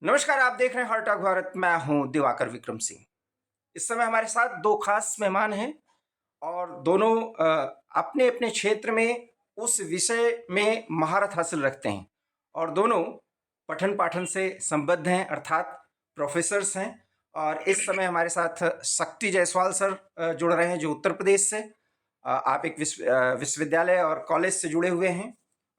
नमस्कार, आप देख रहे हैं हर टॉक भारत। मैं हूं दिवाकर विक्रम सिंह। इस समय हमारे साथ दो खास मेहमान हैं और दोनों अपने अपने क्षेत्र में उस विषय में महारत हासिल रखते हैं और दोनों पठन पाठन से संबद्ध हैं, अर्थात प्रोफेसर्स हैं। और इस समय हमारे साथ शक्ति जायसवाल सर जुड़ रहे हैं, जो उत्तर प्रदेश से आप एक विश्वविद्यालय और कॉलेज से जुड़े हुए हैं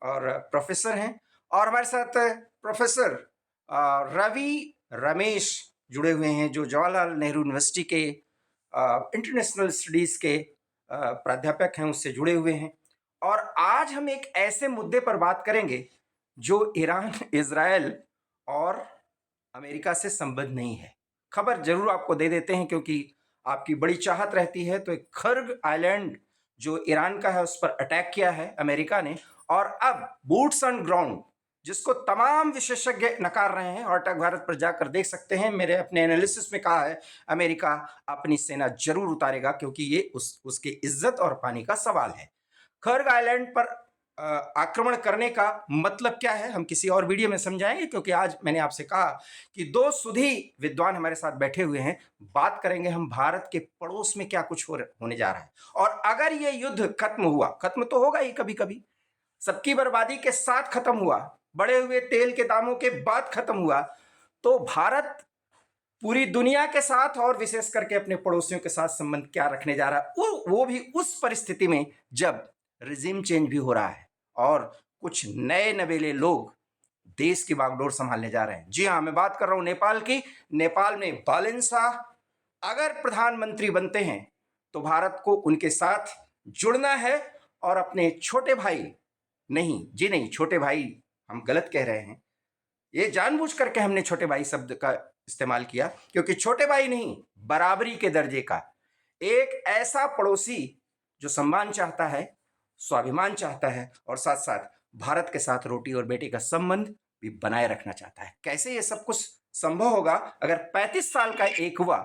और प्रोफेसर हैं। और हमारे साथ प्रोफेसर रवि रमेश जुड़े हुए हैं, जो जवाहरलाल नेहरू यूनिवर्सिटी के इंटरनेशनल स्टडीज के प्राध्यापक हैं, उससे जुड़े हुए हैं। और आज हम एक ऐसे मुद्दे पर बात करेंगे जो ईरान, इजराइल और अमेरिका से संबद्ध नहीं है। खबर जरूर आपको दे देते हैं क्योंकि आपकी बड़ी चाहत रहती है। तो एक खर्ग आइलैंड जो ईरान का है, उस पर अटैक किया है अमेरिका ने, और अब बूट्स ऑन ग्राउंड, जिसको तमाम विशेषज्ञ नकार रहे हैं। हॉट टॉक भारत पर जाकर देख सकते हैं, मेरे अपने एनालिसिस में कहा है अमेरिका अपनी सेना जरूर उतारेगा क्योंकि ये उसकी इज्जत और पानी का सवाल है। खर्ग आइलैंड पर आक्रमण करने का मतलब क्या है, हम किसी और वीडियो में समझाएंगे, क्योंकि आज मैंने आपसे कहा कि दो सुधी विद्वान हमारे साथ बैठे हुए हैं। बात करेंगे हम भारत के पड़ोस में क्या कुछ होने जा रहा है, और अगर ये युद्ध खत्म हुआ, खत्म तो होगा ही कभी कभी, सबकी बर्बादी के साथ खत्म हुआ, बढ़े हुए तेल के दामों के बाद खत्म हुआ, तो भारत पूरी दुनिया के साथ और विशेष करके अपने पड़ोसियों के साथ संबंध क्या रखने जा रहा है, वो भी उस परिस्थिति में जब रिजिम चेंज भी हो रहा है और कुछ नए नवेले लोग देश की बागडोर संभालने जा रहे हैं। जी हाँ, मैं बात कर रहा हूं नेपाल की। नेपाल में बालेन शाह अगर प्रधानमंत्री बनते हैं तो भारत को उनके साथ जुड़ना है और अपने छोटे भाई, नहीं जी नहीं, छोटे भाई हम गलत कह रहे हैं, ये जानबूझ करके हमने छोटे भाई शब्द का इस्तेमाल किया क्योंकि छोटे भाई नहीं, बराबरी के दर्जे का एक ऐसा पड़ोसी जो सम्मान चाहता है, स्वाभिमान चाहता है और साथ साथ भारत के साथ रोटी और बेटी का संबंध भी बनाए रखना चाहता है। कैसे ये सब कुछ संभव होगा अगर 35 साल का एक हुआ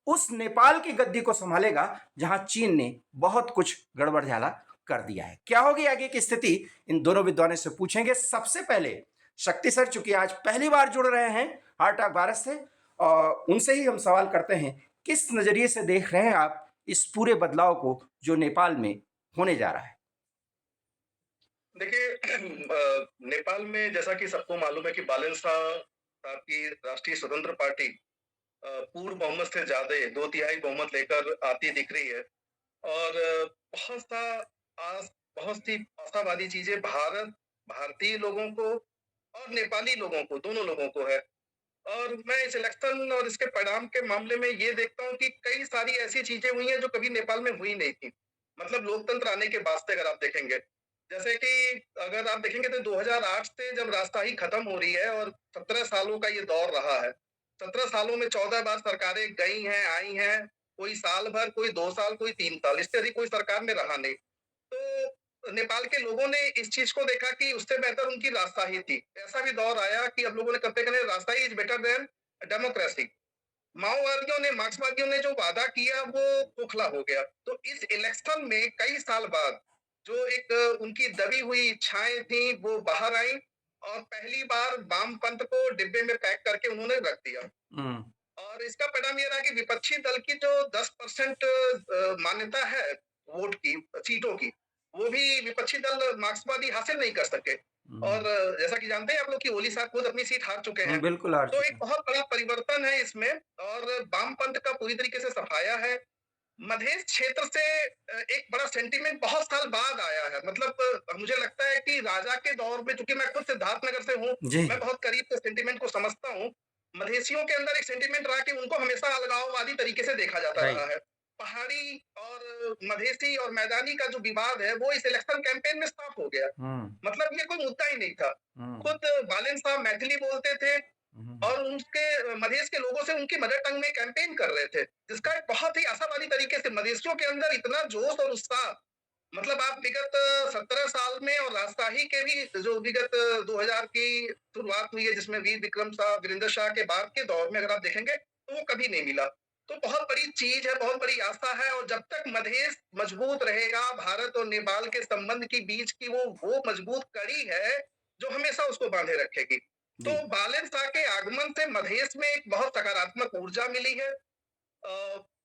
उस नेपाल की गद्दी को संभालेगा जहां चीन ने बहुत कुछ गड़बड़ झाला कर दिया है। क्या होगी आगे की स्थिति, इन दोनों विद्वानों से पूछेंगे। सबसे पहले शक्ति सर, चूंकि आज पहली बार जुड़ रहे हैं हार्ट टॉक भारत से, और उनसे ही हम सवाल करते हैं, किस नजरिए से देख रहे हैं आप इस पूरे बदलाव को जो नेपाल में होने जा रहा है? देखिए नेपाल में जैसा कि सबको मालूम है कि बालन शाह साहब की राष्ट्रीय स्वतंत्र पार्टी पूर्ण बहुमत से ज्यादा 2/3 बहुमत लेकर आती दिख रही है। और बहुत सा आस बहुत सी आशावादी चीजें भारतीय लोगों को और नेपाली लोगों को, दोनों लोगों को है। और मैं इस इलेक्शन और इसके परिणाम के मामले में ये देखता हूँ कि कई सारी ऐसी चीजें हुई हैं जो कभी नेपाल में हुई नहीं थी। मतलब लोकतंत्र आने के बाद से अगर आप देखेंगे, जैसे कि अगर आप देखेंगे तो 2008 से जब राजशाही खत्म हो रही है और 17 सालों का ये दौर रहा है। 17 सालों में 14 बार सरकारें गई हैं, आई हैं। कोई साल भर, कोई 2 साल, कोई 3 साल, इससे अधिक कोई सरकार में रहा नहीं। तो नेपाल के लोगों ने इस चीज को देखा कि उससे बेहतर उनकी राजशाही थी। ऐसा भी दौर आया कि अब लोगों ने कहते कहते राजशाही इज बेटर देन डेमोक्रेसी। माओवादियों ने, मार्क्सवादियों ने जो वादा किया वो खोखला हो गया। तो इस इलेक्शन में कई साल बाद जो एक उनकी दबी हुई इच्छाएं थी वो बाहर आई और पहली बार वामपंथ को डिब्बे में पैक करके उन्होंने रख दिया। और इसका परिणाम ये रहा कि विपक्षी दल की जो 10% मान्यता है वोट की, सीटों की, वो भी विपक्षी दल मार्क्सवादी हासिल नहीं कर सके। और जैसा कि जानते हैं आप लोग कि ओली साहब खुद अपनी सीट हार चुके हैं। बिल्कुल हार तो चुके एक हैं। बहुत बड़ा परिवर्तन है इसमें। और वामपंथ का पूरी तरीके से सफाया है। मधेश क्षेत्र से एक बड़ा सेंटीमेंट बहुत साल बाद आया है। मतलब मुझे लगता है कि राजा के दौर में, चूंकि मैं खुद सिद्धार्थनगर से हूँ, जी। मैं बहुत करीब से सेंटीमेंट को समझता हूँ। मधेशियों के अंदर एक सेंटीमेंट रहा कि उनको हमेशा अलगाववादी तरीके से देखा जाता रहा राइट। है। पहाड़ी और मधेसी और मैदानी का जो विवाद है वो इस इलेक्शन कैंपेन में साफ हो गया। मतलब ये कोई मुद्दा ही नहीं था। खुद बालेन साहब मैथिली बोलते थे और उनके मधेश के लोगों से उनकी मदर टंग में कैंपेन कर रहे थे, जिसका एक बहुत ही आशावादी तरीके से मधेशियों के अंदर इतना जोश और उत्साह। मतलब आप विगत 17 साल में और राजशाही के भी जो विगत 2000 की शुरुआत हुई है जिसमें वीर विक्रम शाह, वीरेंद्र शाह के बाद के दौर में अगर आप देखेंगे तो वो कभी नहीं मिला। तो बहुत बड़ी चीज है, बहुत बड़ी आशा है। और जब तक मधेश मजबूत रहेगा, भारत और नेपाल के संबंध की बीच की वो मजबूत कड़ी है जो हमेशा उसको बांधे रखेगी। तो जी। बालेन शाह के आगमन से मधेश में एक बहुत सकारात्मक ऊर्जा मिली है।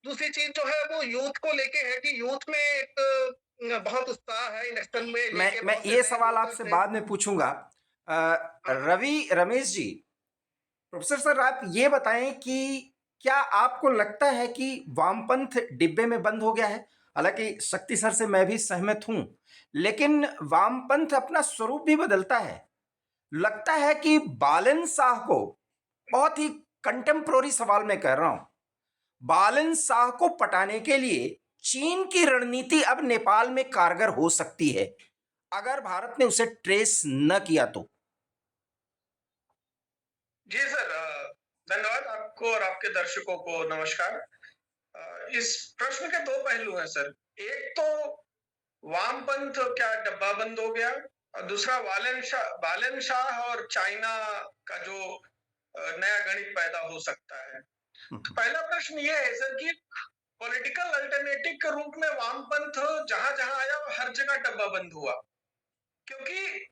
दूसरी चीज जो है वो यूथ को लेके है कि यूथ में एक बहुत उत्साह है इलेक्शन में लेके, मैं बहुत से ये नए सवाल आपसे वोटर्स हैं। बाद में पूछूंगा। हाँ। रवि रमेश जी, प्रोफेसर सर, आप ये बताएं कि क्या आपको लगता है कि वामपंथ डिब्बे में बंद हो गया है? हालांकि शक्ति सर से मैं भी सहमत हूं, लेकिन वामपंथ अपना स्वरूप भी बदलता है। लगता है कि बालन शाह को, बहुत ही कंटेम्प्रोरी सवाल मैं कर रहा हूं, बालन शाह को पटाने के लिए चीन की रणनीति अब नेपाल में कारगर हो सकती है, अगर भारत ने उसे ट्रेस न किया तो। जी सर, धन्यवाद आपको और आपके दर्शकों को नमस्कार। इस प्रश्न के दो पहलू हैं सर। एक तो वामपंथ क्या डब्बा बंद हो गया, और दूसरा बालन शाह और चाइना का जो नया गणित पैदा हो सकता है। तो पहला प्रश्न ये है सर कि पॉलिटिकल अल्टरनेटिव के रूप में वामपंथ जहां जहां आया वो हर जगह डब्बा बंद हुआ, क्योंकि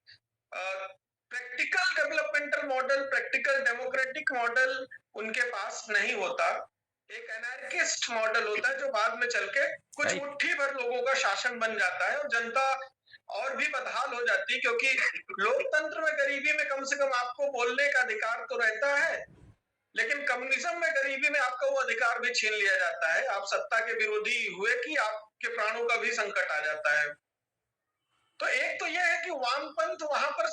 practical developmental model, practical democratic model उनके पास नहीं होता। एक एनार्किस्ट मॉडल होता है जो बाद में चल के कुछ राइट। मुट्ठी भर लोगों का शासन बन जाता है और जनता और भी बदहाल हो जाती है, क्योंकि लोकतंत्र में गरीबी में कम से कम आपको बोलने का अधिकार तो रहता है, लेकिन कम्युनिज्म में गरीबी में आपका वो अधिकार भी छीन लिया जाता है। आप सत्ता के विरोधी हुए कि आपके प्राणों का भी संकट आ जाता है। तो एक तो यह है कि वामपंथ वहां पर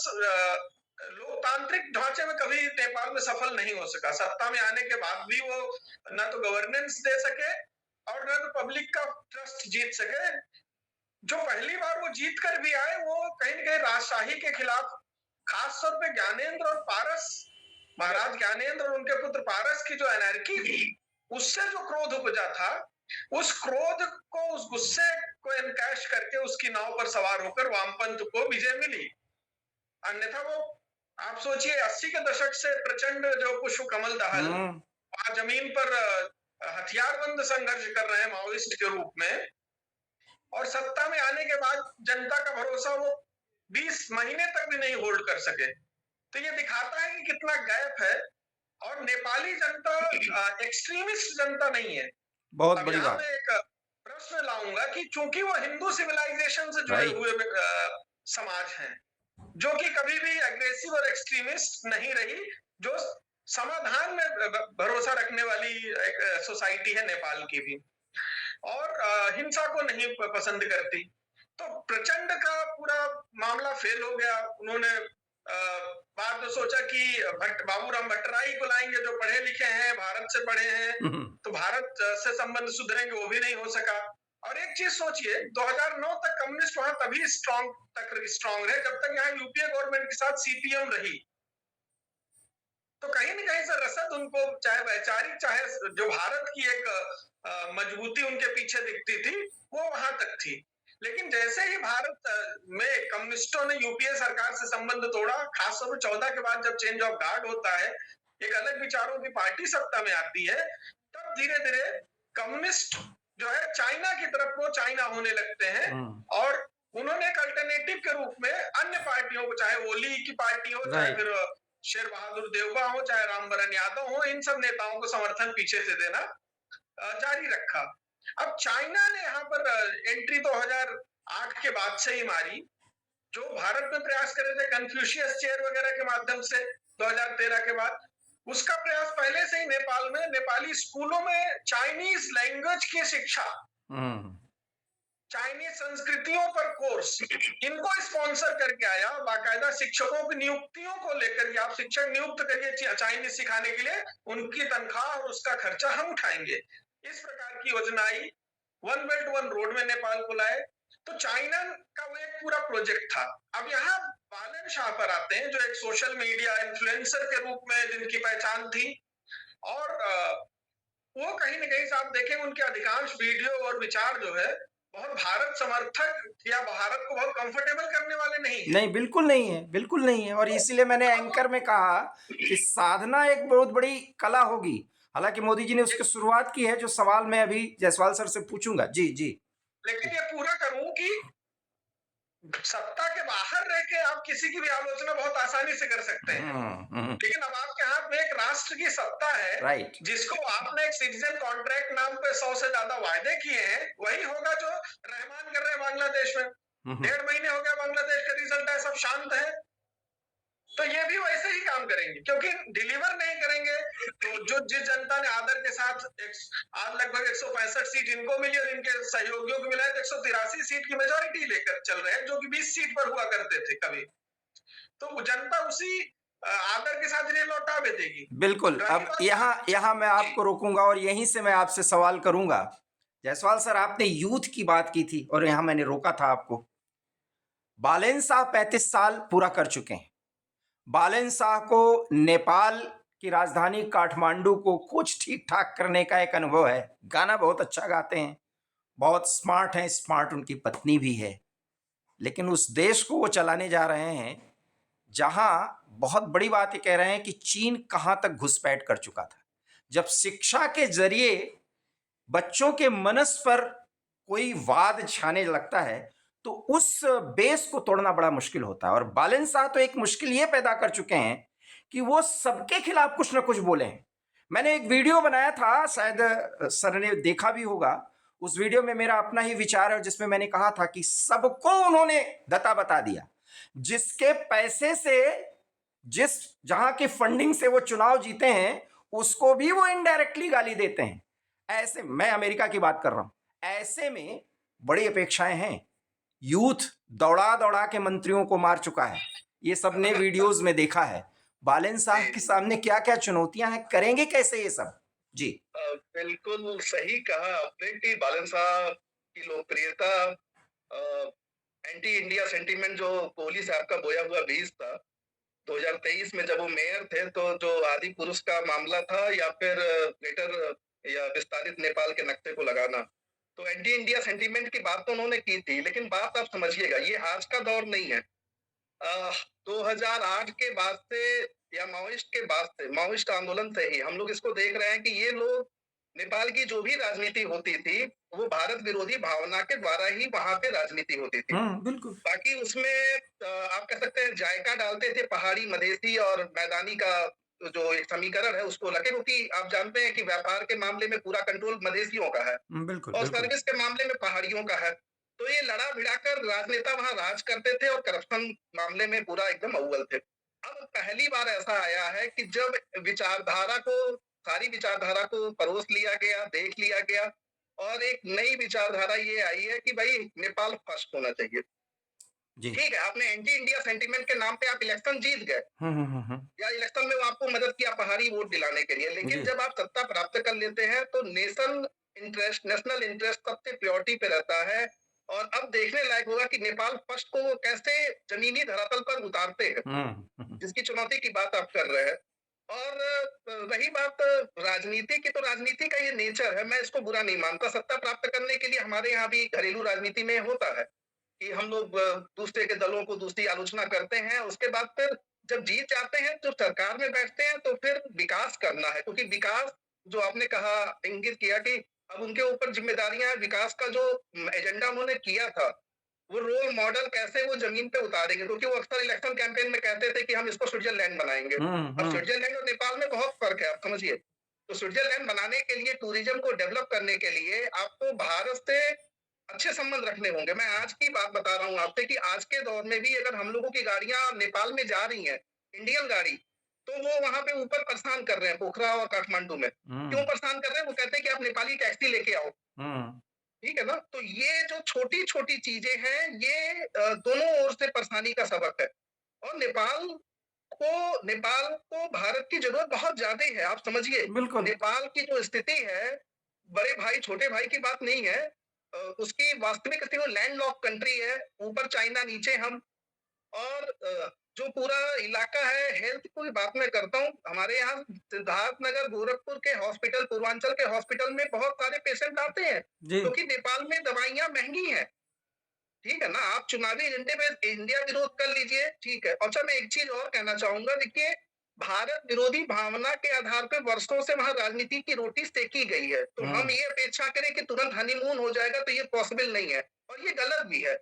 लोकतांत्रिक ढांचे में कभी नेपाल में सफल नहीं हो सका। सत्ता में आने के बाद भी वो न तो गवर्नेंस दे सके और न तो पब्लिक का ट्रस्ट जीत सके। जो पहली बार वो जीत कर भी आए वो कहीं न कहीं राजशाही के खिलाफ, खासतौर पे ज्ञानेंद्र और पारस, महाराज ज्ञानेंद्र और उनके पुत्र पारस की जो एनार्की थी, उससे जो क्रोध उपजा था, उस क्रोध को, उस गुस्से को एनकैश करके उसकी नाव पर सवार होकर वामपंथ को विजय मिली। अन्यथा वो, आप सोचिए 80 के दशक से प्रचंड जो पुष्प कमल दहल हम्म। वहां जमीन पर हथियारबंद संघर्ष कर रहे हैं माओइस्ट के रूप में, और सत्ता में आने के बाद जनता का भरोसा वो 20 महीने तक भी नहीं होल्ड कर सके। तो ये दिखाता है कि कितना गैप है। और नेपाली जनता एक्सट्रीमिस्ट जनता नहीं है। बहुत अब बड़ी यहाँ बात। मैं एक प्रश्न लाऊंगा कि चूंकि वो हिंदू सिविलाइजेशन से जुड़े राइट। हुए समाज हैं, जो कि कभी भी एग्रेसिव और एक्सट्रीमिस्ट नहीं रही, जो समाधान में भरोसा रखने वाली एक सोसाइटी है नेपाल की भी, और हिंसा को नहीं पसंद करती। तो प्रचंड का पूरा मामला फेल हो गया। उन्होंने बाद में सोचा कि बाबूराम भट्टराई को लाएंगे जो पढ़े लिखे हैं, भारत से पढ़े हैं, तो भारत से संबंध सुधरेंगे, वो भी नहीं हो सका। और एक चीज सोचिए, 2009 तक कम्युनिस्ट वहां तभी स्ट्रांग रहे जब तक यहाँ यूपीए गवर्नमेंट के साथ सीपीएम रही। तो कहीं न कहीं से रसद उनको, चाहे वैचारिक, चाहे जो भारत की एक मजबूती उनके पीछे दिखती थी, वो वहां तक थी। लेकिन जैसे ही भारत में कम्युनिस्टों ने यूपीए सरकार से संबंध तोड़ा, खासतौर पर 14 के बाद जब चेंज ऑफ गार्ड होता है, एक अलग विचारों की पार्टी सत्ता में आती है, तब धीरे-धीरे कम्युनिस्ट जो है चाइना की तरफ वो चाइना होने लगते हैं। और उन्होंने एक अल्टरनेटिव के रूप में अन्य पार्टियों को, चाहे ओली की पार्टी हो, चाहे राइट। फिर शेर बहादुर देवबा हो, चाहे रामवरण यादव हो, इन सब नेताओं को समर्थन पीछे से देना जारी रखा। अब चाइना ने यहाँ पर एंट्री 2008 के बाद से ही मारी। जो भारत में प्रयास कर रहे थे कन्फ्यूशियस चेयर वगैरह के माध्यम से 2013 के बाद, उसका प्रयास पहले से ही नेपाल में, नेपाली स्कूलों में चाइनीज लैंग्वेज की शिक्षा, चाइनीज संस्कृतियों पर कोर्स, इनको स्पॉन्सर करके आया। बाकायदा शिक्षकों की नियुक्तियों को लेकर, आप शिक्षक नियुक्त करिए चाइनीज सिखाने के लिए, उनकी तनख्वाह और उसका खर्चा हम उठाएंगे। इस प्रकार की योजना आई। वन बेल्ट वन रोड में नेपाल को लाए। तो चाइना का वो एक पूरा प्रोजेक्ट था। अब यहाँ बालन शाह पर आते हैं, जो एक सोशल मीडिया इन्फ्लुएंसर के रूप में जिनकी पहचान थी, और वो कहीं न कहीं से आप देखें उनके अधिकांश वीडियो और विचार जो है, बहुत भारत समर्थक या भारत को बहुत कंफर्टेबल करने वाले नहीं है। नहीं, बिल्कुल नहीं है, बिल्कुल नहीं है। और इसीलिए मैंने एंकर में कहा कि साधना एक बहुत बड़ी कला होगी। हालांकि मोदी जी ने उसकी शुरुआत की है, जो सवाल मैं अभी जायसवाल सर से पूछूंगा। जी जी। लेकिन ये पूरा करूं कि सत्ता के बाहर रह के आप किसी की भी आलोचना बहुत आसानी से कर सकते हैं, लेकिन अब आपके हाथ में एक राष्ट्र की सत्ता है, राइट। जिसको आपने एक सिटीजन कॉन्ट्रैक्ट नाम पे 100 से ज्यादा वायदे किए हैं, वही होगा जो रहमान कर रहे हैं बांग्लादेश में। 1.5 महीने हो गया, बांग्लादेश का रिजल्ट है, सब शांत है। तो ये भी वैसे ही काम करेंगे, क्योंकि डिलीवर नहीं करेंगे तो जो जिस जनता ने आदर के साथ आज लगभग 165 सीट इनको मिली और इनके सहयोगियों को मिला है, तो 183 सीट की मेजोरिटी लेकर चल रहे हैं, जो कि 20 सीट पर हुआ करते थे कभी। तो जनता उसी आदर के साथ इन्हें लौटा भी देगी। बिल्कुल। अब यहाँ मैं आपको रोकूंगा और यहीं से मैं आपसे सवाल करूंगा। जायसवाल सर, आपने यूथ की बात की थी और यहाँ मैंने रोका था आपको। बालेन शाह 35 साल पूरा कर चुके हैं। बालेन शाह को नेपाल की राजधानी काठमांडू को कुछ ठीक ठाक करने का एक अनुभव है। गाना बहुत अच्छा गाते हैं, बहुत स्मार्ट हैं, स्मार्ट उनकी पत्नी भी है। लेकिन उस देश को वो चलाने जा रहे हैं जहां बहुत बड़ी बात ये कह रहे हैं कि चीन कहां तक घुसपैठ कर चुका था। जब शिक्षा के जरिए बच्चों के मनस पर कोई वाद छाने लगता है तो उस बेस को तोड़ना बड़ा मुश्किल होता है। और बालन शाह तो एक मुश्किल ये पैदा कर चुके हैं कि वो सबके खिलाफ कुछ ना कुछ बोले हैं। मैंने एक वीडियो बनाया था, शायद सर ने देखा भी होगा। उस वीडियो में मेरा अपना ही विचार है, जिसमें मैंने कहा था कि सबको उन्होंने दता बता दिया। जिसके पैसे से, जिस जहां की फंडिंग से वो चुनाव जीते हैं, उसको भी वो इनडायरेक्टली गाली देते हैं। ऐसे, मैं अमेरिका की बात कर रहा हूं, ऐसे में बड़ी अपेक्षाएं हैं। यूथ दौड़ा दौड़ा के मंत्रियों को मार चुका है, ये सब ने वीडियोस में देखा है। बालन शाह के सामने क्या क्या चुनौतियां हैं, करेंगे कैसे ये सब? जी। बिल्कुल सही कहा आपने कि बालन शाह की लोकप्रियता, एंटी इंडिया सेंटीमेंट जो कोहली साहब का बोया हुआ बीज था 2023 में जब वो मेयर थे, तो जो आदि पुरुष का मामला था या फिर ग्रेटर या विस्तारित नेपाल के नक्शे को लगाना, तो एंटी इंडिया सेंटीमेंट की बात तो उन्होंने की थी, लेकिन बात आप समझिएगा, ये आज का दौर नहीं है। 2008 के बाद से या माओइस्ट आंदोलन से ही हम लोग इसको देख रहे हैं कि ये लोग, नेपाल की जो भी राजनीति होती थी वो भारत विरोधी भावना के द्वारा ही वहां पे राजनीति होती थी। बिल्कुल। बाकी उसमें आप कह सकते हैं जायका डालते थे पहाड़ी, मधेसी और मैदानी का जो एक समीकरण है उसको लगे, क्योंकि आप जानते हैं कि व्यापार के मामले में पूरा कंट्रोल मधेसियों का है बिल्कुल और बिल्कुल। सर्विस के मामले में पहाड़ियों का है। तो ये लड़ा भिड़ाकर राजनेता वहां राज करते थे और करप्शन मामले में पूरा एकदम अव्वल थे। अब पहली बार ऐसा आया है कि जब विचारधारा को, सारी विचारधारा को परोस लिया गया, देख लिया गया, और एक नई विचारधारा ये आई है कि भाई नेपाल फर्स्ट होना चाहिए। जी। ठीक है, आपने एंटी इंडिया सेंटीमेंट के नाम पे आप इलेक्शन जीत गए, या इलेक्शन में वो आपको मदद किया पहाड़ी वोट दिलाने के लिए, लेकिन जब आप सत्ता प्राप्त कर लेते हैं तो नेशनल इंटरेस्ट सबसे प्रायोरिटी पे रहता है। और अब देखने लायक होगा कि नेपाल फर्स्ट को वो कैसे जमीनी धरातल पर उतारते हैं, जिसकी चुनौती की बात आप कर रहे हैं। और रही बात राजनीति की, तो राजनीति का ये नेचर है, मैं इसको बुरा नहीं मानता। सत्ता प्राप्त करने के लिए हमारे यहाँ भी घरेलू राजनीति में होता है कि हम लोग दूसरे के दलों को दूसरी आलोचना करते हैं, उसके बाद फिर जब जीत जाते हैं, जब सरकार में बैठते हैं, तो फिर विकास करना है, क्योंकि विकास जो आपने कहा, इंगित किया कि अब उनके ऊपर जिम्मेदारियां हैं। विकास का जो एजेंडा उन्होंने किया था, वो रोल मॉडल कैसे वो जमीन पे उतारेंगे, क्योंकि वो अक्सर इलेक्शन कैंपेन में कहते थे कि हम इसको स्विट्जरलैंड बनाएंगे। अब स्विट्जरलैंड और नेपाल में बहुत फर्क है, आप समझिए। तो स्विट्जरलैंड बनाने के लिए, टूरिज्म को डेवलप करने के लिए आपको भारत से अच्छे संबंध रखने होंगे। मैं आज की बात बता रहा हूँ आपसे कि आज के दौर में भी अगर हम लोगों की गाड़ियां नेपाल में जा रही हैं, इंडियन गाड़ी, तो वो वहां पे ऊपर परेशान कर रहे हैं, पोखरा और काठमांडू में। क्यों परेशान कर रहे हैं? वो कहते हैं कि आप नेपाली टैक्सी लेके आओ। ठीक है ना? तो ये जो छोटी छोटी चीजें हैं, ये दोनों ओर से परेशानी का सबक है। और नेपाल को भारत की जरूरत बहुत ज्यादा है, आप समझिए। बिल्कुल। नेपाल की जो स्थिति है, बड़े भाई छोटे भाई की बात नहीं है। उसकी वास्तविक स्थिति, वो लैंडलॉक कंट्री है, ऊपर चाइना, नीचे हम। और जो पूरा इलाका है, हेल्थ की बात मैं करता हूँ, हमारे यहाँ सिद्धार्थनगर, गोरखपुर के हॉस्पिटल, पूर्वांचल के हॉस्पिटल में बहुत सारे पेशेंट आते हैं, क्योंकि नेपाल में दवाइयां महंगी हैं। ठीक है ना? आप चुनावी एजेंडे पे इंडिया विरोध कर लीजिए, ठीक है। अच्छा, मैं एक चीज और कहना चाहूंगा, देखिए, भारत विरोधी भावना के आधार पे वर्षों से वहां राजनीति की रोटी सेकी गई है, तो हम ये अपेक्षा करें कि तुरंत हनीमून हो जाएगा, तो ये पॉसिबल नहीं है, और ये गलत भी है।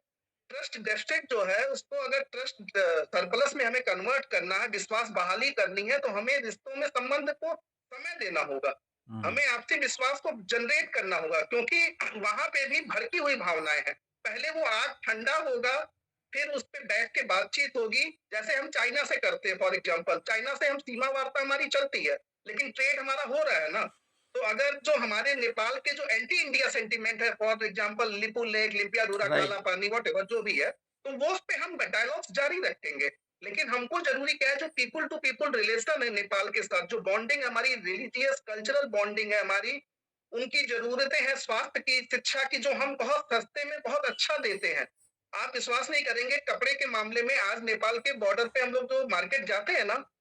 ट्रस्ट डेफिसिट जो है उसको अगर ट्रस्ट सरप्लस में हमें कन्वर्ट करना है, विश्वास बहाली करनी है, तो हमें रिश्तों में संबंध को समय देना होगा। हमें आपसी विश्वास को जनरेट करना होगा, क्योंकि वहां पे भी भड़की हुई भावनाएं हैं। पहले वो आग ठंडा होगा, फिर उस पे बैठ के बातचीत होगी। जैसे हम चाइना से करते हैं, फॉर एग्जाम्पल चाइना से हम सीमा वार्ता हमारी चलती है, लेकिन ट्रेड हमारा हो रहा है ना। तो अगर जो हमारे नेपाल के जो एंटी इंडिया सेंटीमेंट है, for example Lipu lake, Limpiyadhura, काला राइट। पानी, व्हाटएवर जो भी है, तो वो उस पे हम डायलॉग्स जारी रखेंगे। लेकिन हमको जरूरी क्या है, जो पीपल टू पीपल रिलेशन है नेपाल के साथ, जो बॉन्डिंग हमारी रिलीजियस कल्चरल बॉन्डिंग है हमारी, उनकी जरूरतें हैं स्वास्थ्य की, शिक्षा की, जो हम बहुत सस्ते में बहुत अच्छा देते हैं। आप विश्वास नहीं करेंगे, कपड़े के मामले में आज नेपाल के बॉर्डर पे हम लोग जो मार्केट जाते हैं ना,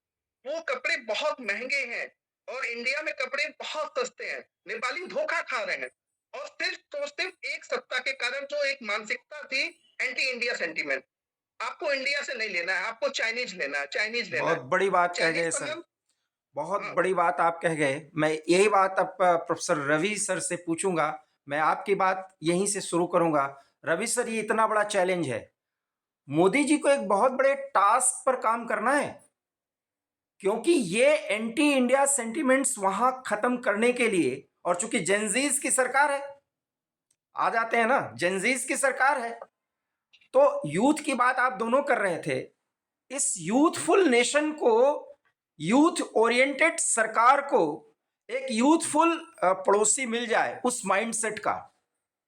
वो कपड़े बहुत महंगे हैं और इंडिया में कपड़े बहुत सस्ते हैं। नेपाली धोखा खा रहे हैं, और सिर्फ एक सत्ता के कारण, जो एक मानसिकता थी एंटी इंडिया सेंटीमेंट। आपको इंडिया से नहीं लेना है, आपको चाइनीज लेना है, चाइनीज लेना बहुत है। बड़ी बात कह चाइनीज गए का सर। नाम। बहुत हाँ। बड़ी बात आप कह गए। मैं यही बात अब प्रोफेसर रवि सर से पूछूंगा। मैं आपकी बात यहीं से शुरू करूंगा। रवि सर, ये इतना बड़ा चैलेंज है, मोदी जी को एक बहुत बड़े टास्क पर काम करना है, क्योंकि ये एंटी इंडिया सेंटिमेंट्स वहां खत्म करने के लिए, और चूंकि जेनजीज की सरकार है, आ जाते हैं ना, जेनजीज की सरकार है, तो यूथ की बात आप दोनों कर रहे थे। इस यूथफुल नेशन को, यूथ ओरिएंटेड सरकार को एक यूथफुल पड़ोसी मिल जाए उस माइंडसेट का,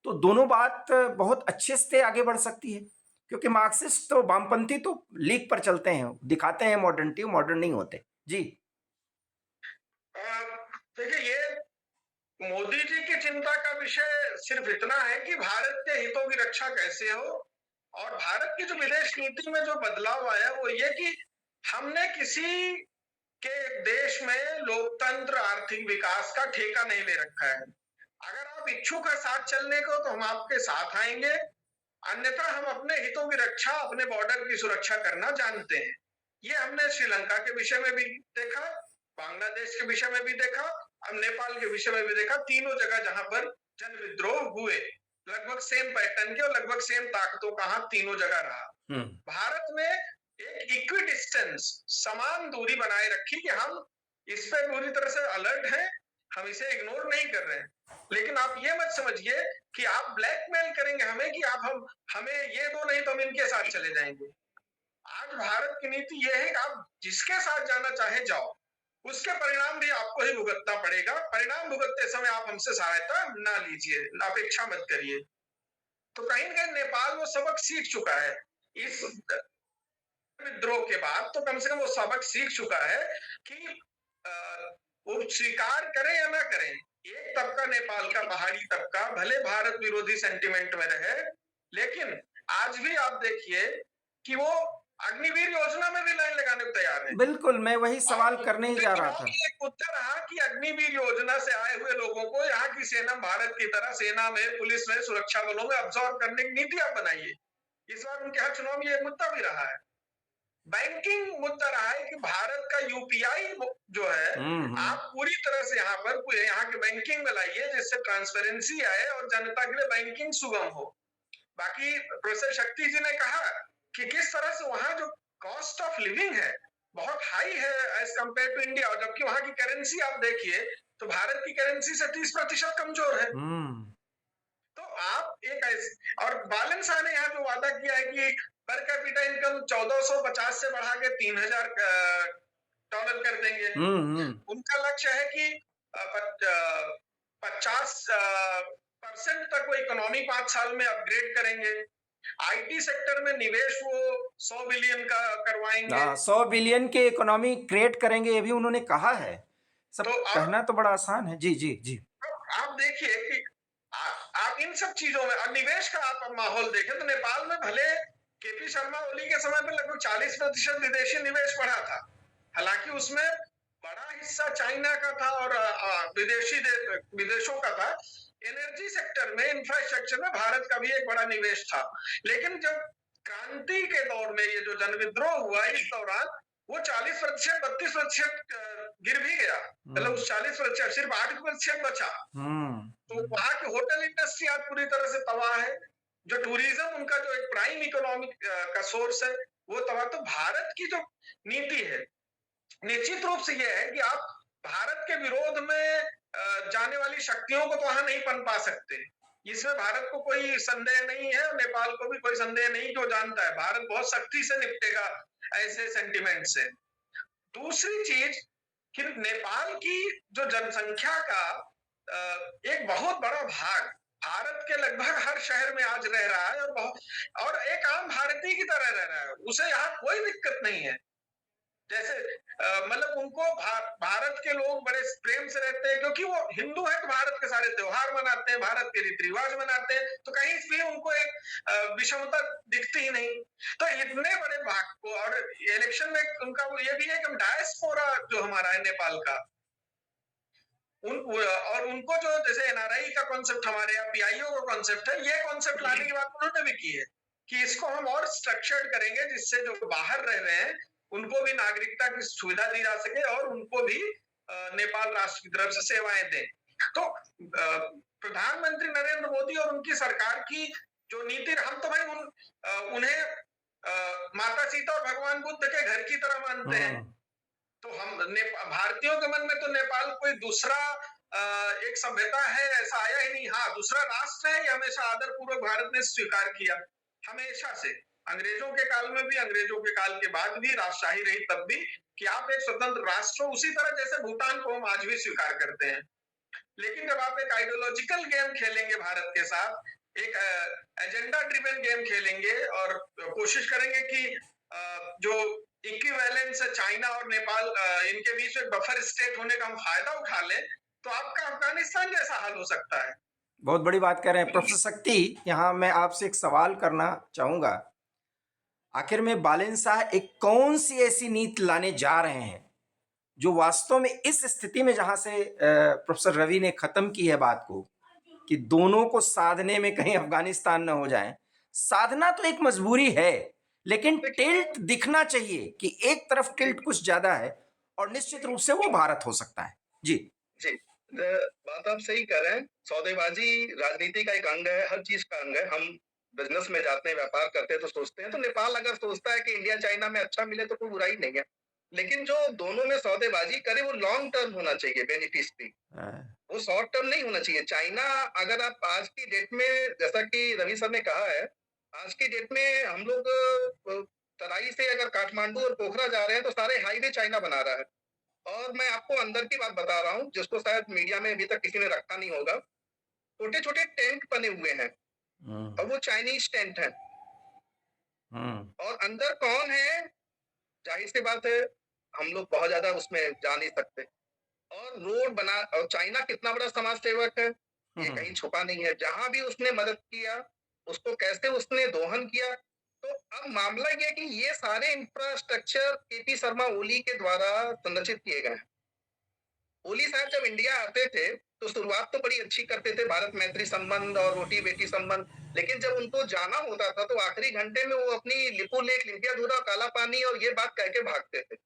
तो दोनों बात बहुत अच्छे से आगे बढ़ सकती है। क्योंकि मार्क्सिस्ट तो, वामपंथी तो लीक पर चलते हैं, दिखाते हैं मॉडर्निटी, मॉडर्न नहीं होते जी। देखिए, ये मोदी जी की चिंता का विषय सिर्फ इतना है कि भारत के हितों की रक्षा कैसे हो, और भारत की जो विदेश नीति में जो बदलाव आया वो ये कि हमने किसी के देश में लोकतंत्र, आर्थिक विकास का ठेका नहीं ले रखा है। अगर आप इच्छुक है साथ चलने को तो हम आपके साथ आएंगे, अन्यथा हम अपने हितों की रक्षा, अपने बॉर्डर की सुरक्षा करना जानते हैं। ये हमने श्रीलंका के विषय में भी देखा, बांग्लादेश के विषय में भी देखा, अब नेपाल के विषय में भी देखा। तीनों जगह जहां पर जन विद्रोह हुए, लगभग सेम पैटर्न के और लगभग सेम ताकतों का हाथ तीनों जगह रहा। भारत ने एक इक्वी डिस्टेंस, समान दूरी बनाए रखी कि हम इस पे पूरी तरह से अलर्ट हैं, हम इसे इग्नोर नहीं कर रहे हैं। लेकिन आप ये मत समझिए कि आप ब्लैकमेल करेंगे हमें कि आप हमें ये दो, नहीं तो हम इनके साथ चले जाएंगे। आज भारत की नीति यह है कि आप जिसके साथ जाना चाहे जाओ, उसके परिणाम भी आपको ही भुगतना पड़ेगा। परिणाम भुगतते समय आप हमसे सहायता ना लीजिए, अपेक्षा मत करिए। तो कहीं ना कहीं नेपाल वो सबक सीख चुका है। इस विद्रोह के बाद तो कम से कम वो सबक सीख चुका है कि वो स्वीकार करें या ना करें, एक तबका नेपाल का, पहाड़ी तबका, भले भारत विरोधी सेंटिमेंट में रहे, लेकिन आज भी आप देखिए कि वो अग्निवीर योजना में भी लाइन लगाने को तैयार है। बिल्कुल, मैं वही सवाल करने ही जा रहा चुनाव था। की एक मुद्दा रहा कि अग्निवीर योजना से आए हुए लोगों को यहाँ की सेना, भारत की तरह सेना में, पुलिस में, सुरक्षा बलों में अब्सॉर्ब करने की नीति आप बनाइए। इस बार उनके यहाँ चुनाव में ये मुद्दा भी रहा है। बैंकिंग मुद्दा रहा है कि भारत का यूपीआई जो है, आप पूरी तरह से यहाँ पर यहाँ के बैंकिंग में लाइए, जिससे ट्रांसपेरेंसी आए और जनता के लिए बैंकिंग सुगम हो। बाकी प्रोफेसर शक्ति जी ने कहा कि किस तरह से वहां जो कॉस्ट ऑफ लिविंग है बहुत हाई है एज कंपेयर टू इंडिया, और जबकि वहां की करेंसी आप देखिए तो भारत की करेंसी से 30% कमजोर है। तो आप एक और बालन शाह ने यहाँ जो वादा किया है कि पर कैपिटा इनकम 1450 से बढ़ा के 3000 डॉलर कर देंगे। उनका लक्ष्य है कि 50% तक वो इकोनॉमी 5 साल में अपग्रेड करेंगे। आईटी सेक्टर में निवेश वो 100 बिलियन का करवाएंगे। 100 बिलियन के इकोनॉमी क्रिएट करेंगे, ये भी उन्होंने कहा है। सब तो कहना तो बड़ा आसान है। जी जी जी। आप देखिए कि आप इन सब चीजों में, और निवेश का आप माहौल देखें तो नेपाल में भले केपी शर्मा ओली के समय में लगभग 40% विदेशी निवेश बढ़ा था, हालांकि उसमें बड़ा हिस्सा चाइना का था और विदेशों का था। एनर्जी सेक्टर में, इंफ्रास्ट्रक्चर में भारत का भी एक बड़ा निवेश था। लेकिन जब क्रांति के दौर में ये जो जनविद्रोह हुआ, इस दौरान वो 40%, 32% गिर भी गया। मतलब उस 40% सिर्फ 8% बचा। तो वहां की होटल इंडस्ट्री आज पूरी तरह से तबाह है। जो टूरिज्म उनका जो एक प्राइम इकोनॉमिक का सोर्स है, वो तबाह। तो भारत की जो नीति है, निश्चित रूप से ये है कि आप भारत के विरोध में जाने वाली शक्तियों को तो वहां नहीं पनपा सकते। इसमें भारत को कोई संदेह नहीं है और नेपाल को भी कोई संदेह नहीं, जो जानता है भारत बहुत सख्ती से निपटेगा ऐसे सेंटिमेंट से। दूसरी चीज कि नेपाल की जो जनसंख्या का एक बहुत बड़ा भाग भारत के लगभग हर शहर में आज रह रहा है, और एक आम भारतीय की तरह रह रहा है, उसे यहाँ कोई दिक्कत नहीं है। जैसे मतलब उनको भारत के लोग बड़े प्रेम से रहते हैं, क्योंकि वो हिंदू है तो भारत के सारे त्योहार मनाते हैं, भारत के रीति रिवाज मनाते हैं, तो कहीं भी उनको एक विषमता दिखती ही नहीं। तो इतने बड़े भाग को, और इलेक्शन में उनका वो ये भी है कि डायस्पोरा जो हमारा है नेपाल का, और उनको जो जैसे एनआरआई का कॉन्सेप्ट हमारे यहाँ पीआईओ का कॉन्सेप्ट है, ये कॉन्सेप्ट लाने की बात उन्होंने भी की है कि इसको हम और स्ट्रक्चर्ड करेंगे, जिससे जो बाहर रह रहे हैं उनको भी नागरिकता की सुविधा दी जा सके और उनको भी नेपाल राष्ट्र की तरफ से सेवाएं दें। तो प्रधानमंत्री नरेंद्र मोदी और उनकी सरकार की जो नीति, हम तो भाई उन्हें माता सीता और भगवान बुद्ध के घर की तरह मानते हैं। तो हम भारतीयों के मन में तो नेपाल कोई दूसरा एक सभ्यता है ऐसा आया ही नहीं। हाँ, दूसरा राष्ट्र है, ये हमेशा आदर पूर्वक भारत ने स्वीकार किया, हमेशा से। अंग्रेजों के काल में भी, अंग्रेजों के काल के बाद भी राजशाही रही तब भी, कि आप एक स्वतंत्र राष्ट्र हो, उसी तरह जैसे भूटान को हम आज भी स्वीकार करते हैं। लेकिन जब आप एक आइडियोलॉजिकल गेम खेलेंगे भारत के साथ, एक एजेंडा ड्रिवन गेम खेलेंगे और कोशिश करेंगे कि जो इक्विवेलेंस है चाइना और नेपाल, इनके बीच में बफर स्टेट होने का हम फायदा उठा लें, तो आपका अफगानिस्तान जैसा हाल हो सकता है। बहुत बड़ी बात कह रहे हैं प्रोफेसर शक्ति। यहाँ मैं आपसे एक सवाल करना चाहूँगा, आखिर में बालेन शाह एक कौन सी ऐसी नीति लाने जा रहे हैं जो वास्तव में इस स्थिति में, जहाँ से प्रोफेसर रवि ने ख़त्म की है बात को, कि दोनों को साधने में कहीं अफगानिस्तान न हो जाए। साधना तो एक मजबूरी है, लेकिन टिल्ट दिखना चाहिए कि एक तरफ टिल्ट कुछ ज़्यादा है, और निश्चित रूप से वो भारत हो सकता है। जी जी, बात आप सही कह रहे हैं। सौदेबाजी राजनीति का एक अंग है, हर चीज का अंग है। हम बिजनेस में जाते हैं, व्यापार करते हैं तो सोचते हैं, तो नेपाल अगर सोचता है कि इंडिया चाइना में अच्छा मिले तो कोई बुराई नहीं है, लेकिन जो दोनों में सौदेबाजी करे वो लॉन्ग टर्म होना चाहिए, बेनिफिशियरी। वो शॉर्ट टर्म नहीं होना चाहिए। चाइना, अगर आप आज की डेट में, जैसा कि रवि सर ने कहा है, आज की डेट में हम लोग तराई से अगर काठमांडू और पोखरा जा रहे हैं तो सारे हाईवे चाइना बना रहा है। और मैं आपको अंदर की बात बता रहा हूँ, जिसको शायद मीडिया में अभी तक किसी ने रखा नहीं होगा। छोटे छोटे टेंट बने हुए हैं और वो चाइनीज टेंट हैं। और अंदर कौन है, जाहिर सी बात है, हम लोग बहुत ज्यादा उसमें जा नहीं सकते। और रोड बना, और चाइना कितना बड़ा समाज सेवक है ये कहीं छुपा नहीं है। जहां भी उसने मदद किया, उसको कैसे उसने दोहन किया। तो अब मामला यह कि ये सारे इंफ्रास्ट्रक्चर केपी शर्मा ओली के द्वारा संरचित किए गए हैं। ओली साहब जब इंडिया आते थे तो शुरुआत तो बड़ी अच्छी करते थे, भारत मैत्री संबंध और रोटी बेटी संबंध, लेकिन जब उनको जाना होता था तो आखिरी घंटे में वो अपनी लिपू लेक, लिम्पियाधुरा, काला पानी और ये बात कह के भागते थे।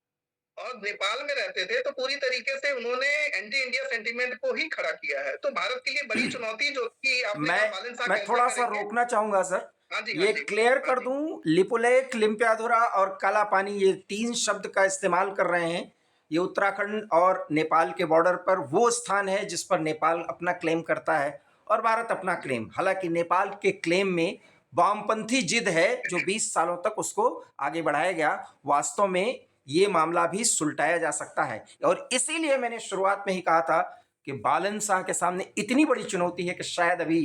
और नेपाल में रहते थे तो पूरी तरीके से उन्होंने एंटी इंडिया सेंटीमेंट को ही खड़ा किया है। तो भारत के लिए बड़ी चुनौती जो कि आपने कहा, बालन साहब मैं थोड़ा सा रोकना चाहूंगा सर। ये क्लियर कर दूं, लिपुलेख, लिम्पियाधुरा और काला पानी, ये 3 शब्द का इस्तेमाल कर रहे हैं। ये उत्तराखंड और नेपाल के बॉर्डर पर वो स्थान है जिस पर नेपाल अपना क्लेम करता है और भारत अपना क्लेम। हालांकि नेपाल के क्लेम में वामपंथी जिद है जो 20 सालों तक उसको आगे बढ़ाया गया। वास्तव में ये मामला भी सुलटाया जा सकता है, और इसीलिए मैंने शुरुआत में ही कहा था कि बालन शाह के सामने इतनी बड़ी चुनौती है कि शायद अभी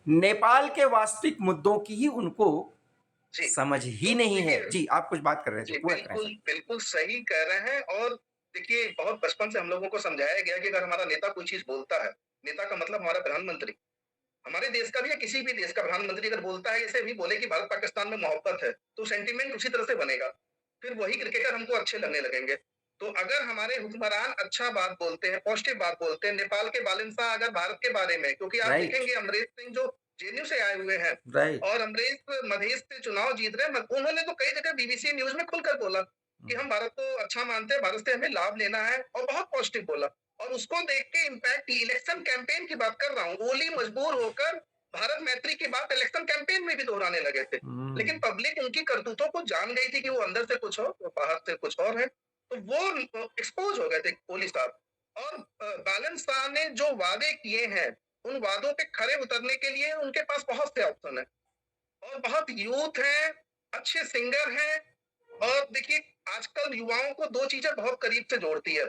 नेपाल के वास्तविक मुद्दों की ही उनको समझ ही नहीं है। जी, आप कुछ बात कर रहे थे। बिल्कुल बिल्कुल सही कह रहे हैं। और देखिए, बहुत बचपन से हम लोगों को समझाया गया कि अगर हमारा नेता कोई चीज बोलता है, नेता का मतलब हमारा प्रधानमंत्री, हमारे देश का भी या किसी भी देश का प्रधानमंत्री अगर बोलता है, ऐसे भी बोले कि भारत पाकिस्तान में मोहब्बत है, तो सेंटीमेंट उसी तरह से बनेगा। फिर वही क्रिकेटर हमको अच्छे लगने लगेंगे। तो अगर हमारे हुक्मरान अच्छा बात बोलते हैं, पॉजिटिव बात बोलते हैं, नेपाल के बालन शाह अगर भारत के बारे में, क्योंकि आप देखेंगे अमरेश सिंह जो जेएनयू से आए हुए हैं, और अमरेश मधेश से चुनाव जीत रहे हैं, उन्होंने तो कई जगह बीबीसी न्यूज में खुलकर बोला कि हम भारत को अच्छा मानते हैं, भारत से हमें लाभ लेना है, और बहुत पॉजिटिव बोला। और उसको देख के इम्पैक्ट, इलेक्शन कैंपेन की बात कर रहा हूँ, ओली मजबूर होकर भारत मैत्री की बात इलेक्शन कैंपेन में भी दोहराने लगे थे। लेकिन पब्लिक उनकी करतूतों को जान गई थी कि वो अंदर से कुछ और, वो बाहर से कुछ और है। तो वो एक्सपोज हो गए थे कोहली साहब। और बैलेंस शाह ने जो वादे किए हैं, उन वादों पे खरे उतरने के लिए उनके पास बहुत से ऑप्शन है और बहुत यूथ है, अच्छे सिंगर हैं। और देखिए, आजकल युवाओं को दो चीजें बहुत करीब से जोड़ती है,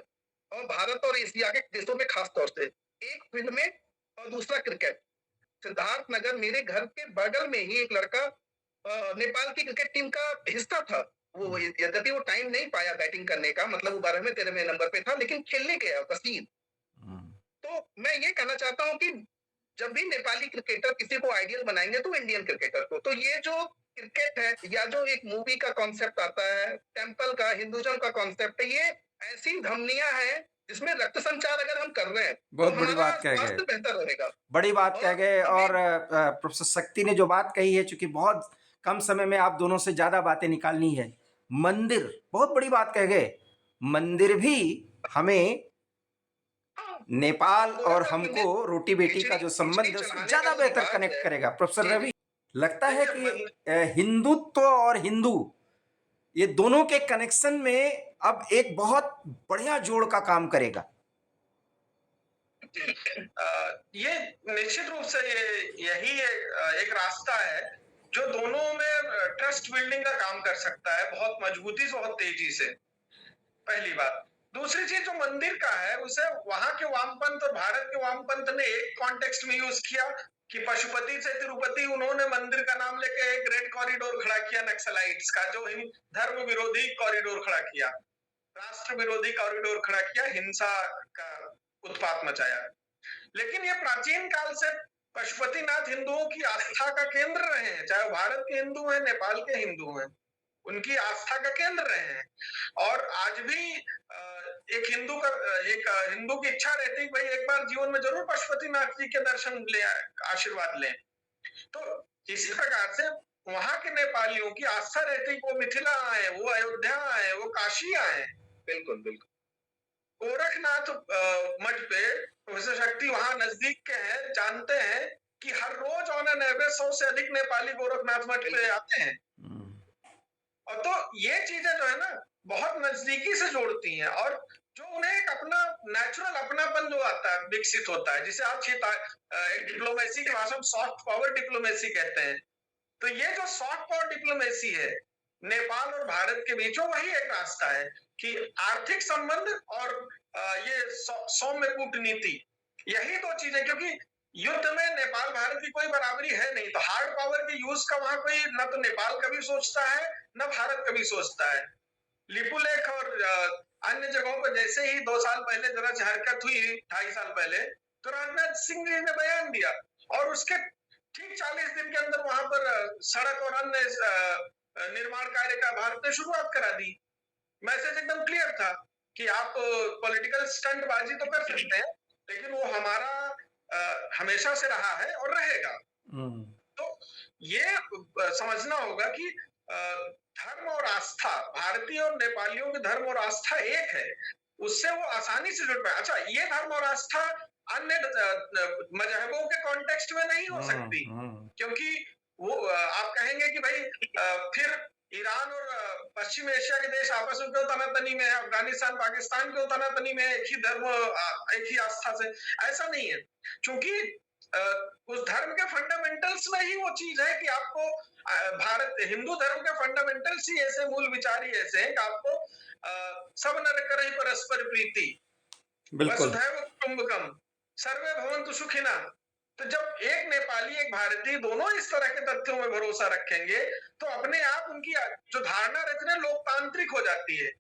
और भारत और एशिया के देशों में खास तौर से, एक फिल्में और दूसरा क्रिकेट। सिद्धार्थ नगर मेरे घर के बगल में ही एक लड़का नेपाल की क्रिकेट टीम का हिस्सा था। वो यद्यपि वो टाइम नहीं पाया बैटिंग करने का, मतलब वो 12वें 13वें नंबर पे था, लेकिन खेलने गया वसीम। तो मैं ये कहना चाहता हूँ कि जब भी नेपाली क्रिकेटर किसी को आइडियल बनाएंगे तो इंडियन क्रिकेटर को। तो ये जो क्रिकेट है, या जो एक मूवी का कॉन्सेप्ट आता है, टेम्पल का, हिंदुइज्म का कॉन्सेप्ट है, ये ऐसी धमनियां हैं जिसमें रक्त संचार अगर हम कर रहे हैं तो बहुत बड़ी हमारा बात कह गए, स्वास्थ्य बेहतर रहेगा। बड़ी बात कह और गए। अभी और प्रोफेसर शक्ति ने जो बात कही है, चूंकि बहुत कम समय में आप दोनों से ज्यादा बातें निकालनी है। मंदिर, बहुत बड़ी बात कह गए। मंदिर भी हमें, नेपाल और हमको रोटी बेटी का जो संबंध है उसको ज्यादा बेहतर कनेक्ट करेगा। प्रोफेसर रवि, लगता है कि हिंदुत्व और हिंदू, ये दोनों के कनेक्शन में अब एक बहुत बढ़िया जोड़ का काम करेगा। ये निश्चित रूप से यही एक रास्ता है जो दोनों में ट्रस्ट बिल्डिंग का काम कर सकता है, बहुत मजबूती से, बहुत तेजी से। पहली बात। दूसरी चीज जो मंदिर का है, उसे वहां के वामपंथ और भारत के वामपंथ ने एक कॉन्टेक्स्ट में यूज किया कि पशुपति से तिरुपति उन्होंने मंदिर का नाम लेके एक रेड कॉरिडोर खड़ा किया नक्सलाइट्स का, जो धर्म विरोधी कॉरिडोर खड़ा किया, राष्ट्र विरोधी कॉरिडोर खड़ा किया, हिंसा का उत्पात मचाया। लेकिन ये प्राचीन काल से पशुपतिनाथ हिंदुओं की आस्था का केंद्र रहे हैं, चाहे भारत के हिंदू हैं, नेपाल के हिंदू हैं, उनकी आस्था का केंद्र रहे हैं। और आज भी एक हिंदू की इच्छा रहती है भाई एक बार जीवन में जरूर पशुपतिनाथ जी के दर्शन ले, आशीर्वाद लें। तो इसी प्रकार से वहां के नेपालियों की आस्था रहती है, वो मिथिला आए, वो अयोध्या आए, वो काशी आए। बिल्कुल बिल्कुल। गोरखनाथ मठ पे प्रोफेसर शक्ति वहां नजदीक के हैं, जानते हैं कि हर रोज ऑन एन एवरेज 100 से अधिक नेपाली गोरखनाथ मठ पे आते हैं। और तो ये चीजें जो है ना बहुत नजदीकी से जोड़ती हैं, और जो उन्हें एक अपना नेचुरल अपनापन जो आता है, विकसित होता है, जिसे आप एक डिप्लोमेसी की भाषा में सॉफ्ट पावर डिप्लोमेसी कहते हैं। तो ये जो सॉफ्ट पावर डिप्लोमेसी है नेपाल और भारत के बीच, वही एक रास्ता है कि आर्थिक संबंध और ये सौम्य कूटनीति, यही दो चीजें। क्योंकि युद्ध में नेपाल भारत की कोई बराबरी है नहीं, तो हार्ड पावर के यूज का वहां कोई न तो नेपाल कभी सोचता है न भारत कभी सोचता है। लिपुलेख और अन्य जगहों पर जैसे ही 2 साल पहले जरा हरकत हुई, 2.5 साल पहले, तो राजनाथ सिंह जी ने बयान दिया और उसके ठीक 40 दिन के अंदर वहां पर सड़क और अन्य निर्माण कार्य का भारत ने शुरुआत करा दी। मैसेज एकदम क्लियर था कि आप पॉलिटिकल स्टंटबाजी तो कर सकते हैं, लेकिन वो हमारा हमेशा से रहा है और रहेगा। तो ये समझना होगा कि धर्म और आस्था, भारतीय और नेपालियों की धर्म और आस्था एक है, उससे वो आसानी से जुड़ पाए। अच्छा, ये धर्म और आस्था अन्य मजहबों के कॉन्टेक्स्ट में नहीं हो सकती, क्योंकि वो आप कहेंगे कि भाई फिर ईरान और पश्चिम एशिया के देश आपस में क्यों तनातनी में है, अफगानिस्तान पाकिस्तान क्यों तनातनी में है एक ही धर्म एक ही आस्था से? ऐसा नहीं है, क्योंकि उस धर्म के फंडामेंटल्स में ही वो चीज है कि आपको भारत हिंदू धर्म के फंडामेंटल्स ही ऐसे, मूल विचार ही ऐसे हैं कि आपको सब नर करहि परस्पर प्रीति, वसुधैव कुटुंबकम, सर्वे भवन्तु सुखिनः। तो जब एक नेपाली एक भारतीय दोनों इस तरह के तथ्यों में भरोसा रखेंगे, तो अपने आप उनकी जो धारणा रहती है लोकतांत्रिक हो जाती है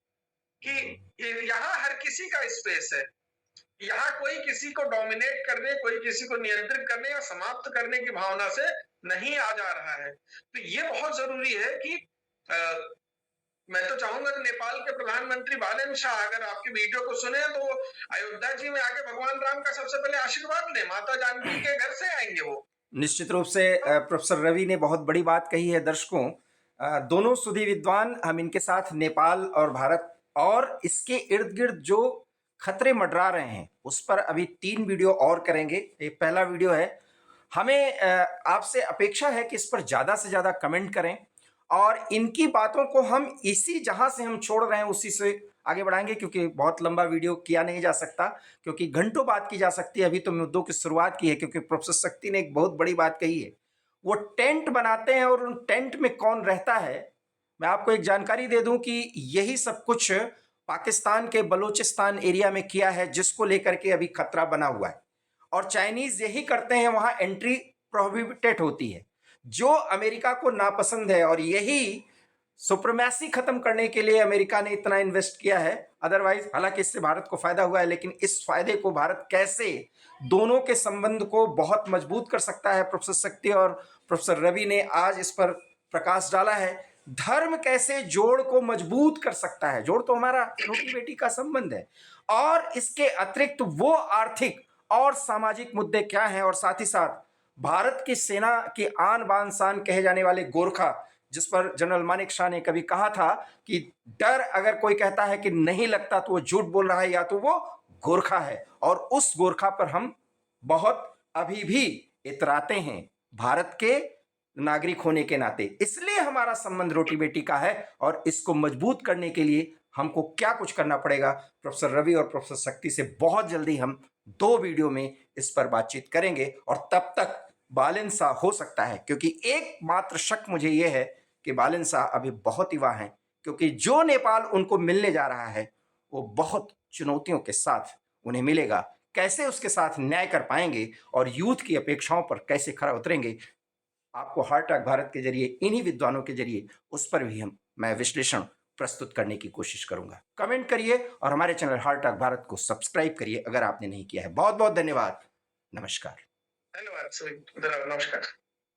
कि यहाँ हर किसी का स्पेस है, यहाँ कोई किसी को डोमिनेट करने, कोई किसी को नियंत्रित करने या समाप्त करने की भावना से नहीं आ जा रहा है। तो ये बहुत जरूरी है कि मैं तो चाहूंगा कि नेपाल के प्रधानमंत्री बालेन शाह अगर आपकी वीडियो को सुने तो अयोध्या जी में आके भगवान राम का सबसे पहले आशीर्वाद ले, माता जानकी के घर से आएंगे वो। निश्चित रूप से प्रोफेसर रवि ने बहुत बड़ी बात कही है। दर्शकों, दोनों सुधी विद्वान, हम इनके साथ नेपाल और भारत और इसके इर्द गिर्द जो खतरे मंडरा रहे हैं उस पर अभी 3 वीडियो और करेंगे। एक पहला वीडियो है हमें आपसे अपेक्षा है कि इस पर ज़्यादा से ज़्यादा कमेंट करें और इनकी बातों को हम इसी जहाँ से हम छोड़ रहे हैं उसी से आगे बढ़ाएंगे, क्योंकि बहुत लंबा वीडियो किया नहीं जा सकता, क्योंकि घंटों बात की जा सकती है। अभी तो मुद्दों की शुरुआत की है, क्योंकि प्रोफेसर शक्ति ने एक बहुत बड़ी बात कही है। वो टेंट बनाते हैं और उन टेंट में कौन रहता है, मैं आपको एक जानकारी दे दूं कि यही सब कुछ पाकिस्तान के बलूचिस्तान एरिया में किया है, जिसको लेकर के अभी खतरा बना हुआ है। और चाइनीज यही करते हैं, वहां एंट्री प्रोहिबिटेड होती है, जो अमेरिका को नापसंद है। और यही सुप्रीमेसी खत्म करने के लिए अमेरिका ने इतना इन्वेस्ट किया है। अदरवाइज, हालांकि इससे भारत को फायदा हुआ है, लेकिन इस फायदे को भारत कैसे दोनों के संबंध को बहुत मजबूत कर सकता है, प्रोफेसर शक्ति और प्रोफेसर रवि ने आज इस पर प्रकाश डाला है। धर्म कैसे जोड़ को मजबूत कर सकता है, जोड़ तो हमारा रोटी बेटी का संबंध है, और इसके अतिरिक्त वो आर्थिक और सामाजिक मुद्दे क्या हैं, और साथ ही साथ भारत की सेना की आन बान शान कहे जाने वाले गोरखा, जिस पर जनरल मानेक शॉ ने कभी कहा था कि डर अगर कोई कहता है कि नहीं लगता तो वो झूठ बोल रहा है, या तो वो गोरखा है। और उस गोरखा पर हम बहुत अभी भी इतराते हैं भारत के नागरिक होने के नाते। इसलिए हमारा संबंध रोटी बेटी का है, और इसको मजबूत करने के लिए हमको क्या कुछ करना पड़ेगा, प्रोफेसर रवि और प्रोफेसर शक्ति से बहुत जल्दी हम 2 वीडियो में इस पर बातचीत करेंगे। और तब तक बालन शाह हो सकता है, क्योंकि एकमात्र शक मुझे यह है कि बालन शाह अभी बहुत युवा हैं, क्योंकि जो नेपाल उनको मिलने जा रहा है वो बहुत चुनौतियों के साथ उन्हें मिलेगा। कैसे उसके साथ न्याय कर पाएंगे और यूथ की अपेक्षाओं पर कैसे खरा उतरेंगे, आपको हार्ट अटैक भारत के जरिए, इन्हीं विद्वानों के जरिए उस पर भी मैं विश्लेषण प्रस्तुत करने की कोशिश करूंगा। कमेंट करिए और हमारे चैनल हार्ट अटैक भारत को सब्सक्राइब करिए अगर आपने नहीं किया है। बहुत बहुत धन्यवाद। नमस्कार। धन्यवाद। नमस्कार।